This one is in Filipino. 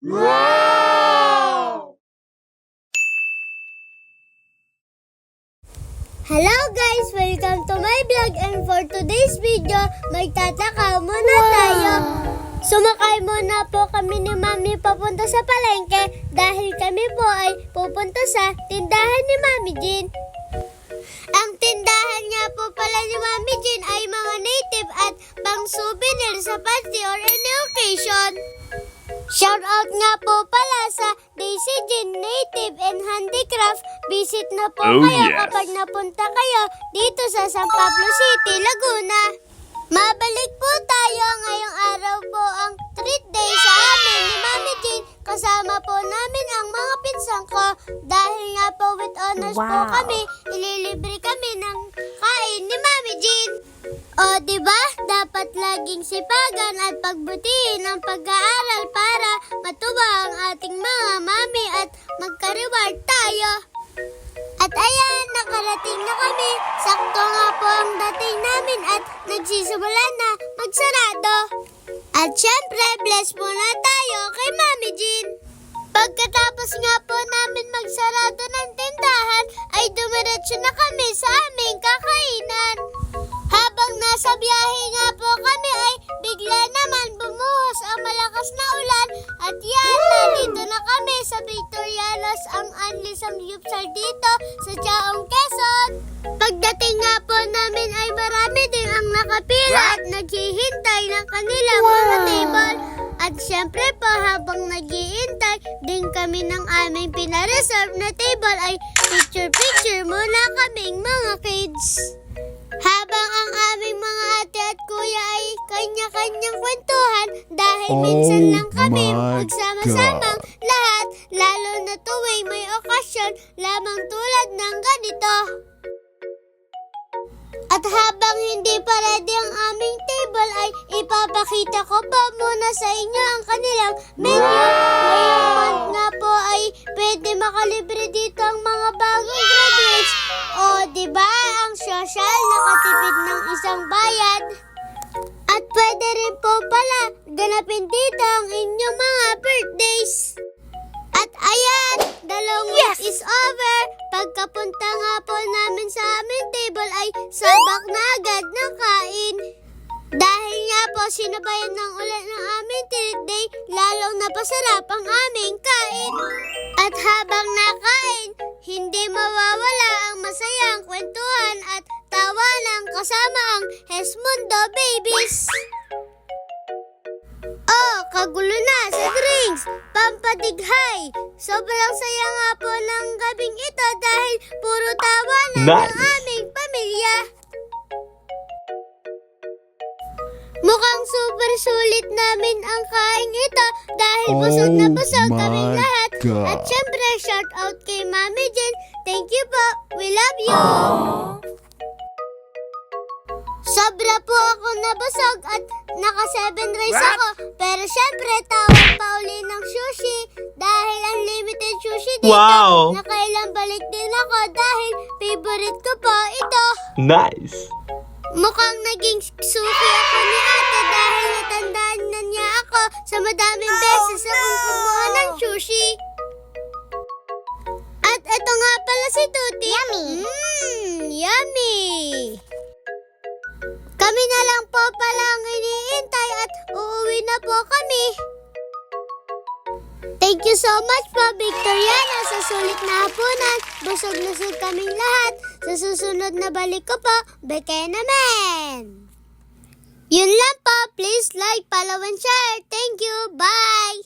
Wow! Hello guys! Welcome to my vlog, and for today's video, magtataka muna tayo. Sumakay muna po kami ni Mami papunta sa palengke dahil kami po ay pupunta sa tindahan ni Mami Jean. Ang tindahan nga po pala ni Mami Jean ay mga native at pang souvenir sa party or any occasion. Shout out nga po pala sa Daisy Jean Native and Handicraft. Visit na po kayo kapag napunta kayo dito sa San Pablo City, Laguna. Mabalik po tayo ngayong araw po ang treat day sa amin ni Mami Jean. Kasama po namin ang mga pinsan ko dahil nga po with honors po kami, ililibre kami ng kain ni Mami Jean. O diba, dapat laging sipagan at pagbutihin ang pag-aaral para matuwa ang ating mga mami at magka-reward tayo. At ayan, nakarating na kami. Sakto nga po ang dating namin at nagsisimula na magsarado. At syempre, bless muna tayo kay Mami Jean. Pagkatapos nga po namin magsarado ng tindahan, ay dumiretso na kami sa aming kakainan. Habang nasa biyahe nga po kami ay bigla naman bumuhos ang malakas na ulan at yan, nandito na kami sa Victorianos, ang Anli Samgyupsal dito sa Chaong, Quezon. Pagdating nga po namin ay marami din ang nakapila at naghihintay ng kanilang mga table. At syempre po habang naghihintay din kami ng aming pinareserve na table ay picture-picture muna kaming mga kids. Habang ang aming mga ate at kuya ay kanya-kanyang kwentuhan dahil minsan lang kami magsama-samang lahat, lalo na tuwing may okasyon lamang tulad ng ganito. At habang hindi pa ready ang aming table ay ipapakita ko po muna sa inyo ang kanilang menu. Ngayong month nga po ay pwede makalibre dito ang mga bagong graduates. O diba, ang social nakatipid ng isang bayad. At pwede rin po pala ganapin dito ang inyong mga birthdays. At ayan, the long wait is over. Pagkapunta nga po namin sa aming table ay sabak na agad ng kain. Dahil nga po sinabayan ng ulan ng aming treat day, lalong napasarap ang aming kain. At habang nakain, hindi mawawala ang masayang kwentuhan at tawanan kasama ang Hesmundo Babies. Oh, kagulo na sa drinks, pampadighay. Sobrang saya nga po ng gabing ito dahil puro tawanan ng aming pamilya. Mukhang super sulit namin ang kain ito dahil busog na busog kaming lahat. At syempre, shout out kay Mami Jean. Thank you po. We love you. Sobra po ako nabusog at naka 7 rice ako. Pero syempre, tawag pa uli ng sushi dahil unlimited sushi dito. Wow! Nakailang balik din ako dahil favorite ko po ito. Nice! Mukhang naging suki ako ni ate dahil natandaan na niya ako sa madaming beses akong kumuha ng sushi. At ito nga pala si Tuti. Yummy! Yummy! Kami na lang po pala ang iniintay at uuwi na po kami. Thank you so much po, Victoriana, sa sulit na hapunan. Busog na busog kaming lahat. Sa susunod na balik ko po, beke naman. Yun lang po. Please like, follow, and share. Thank you. Bye!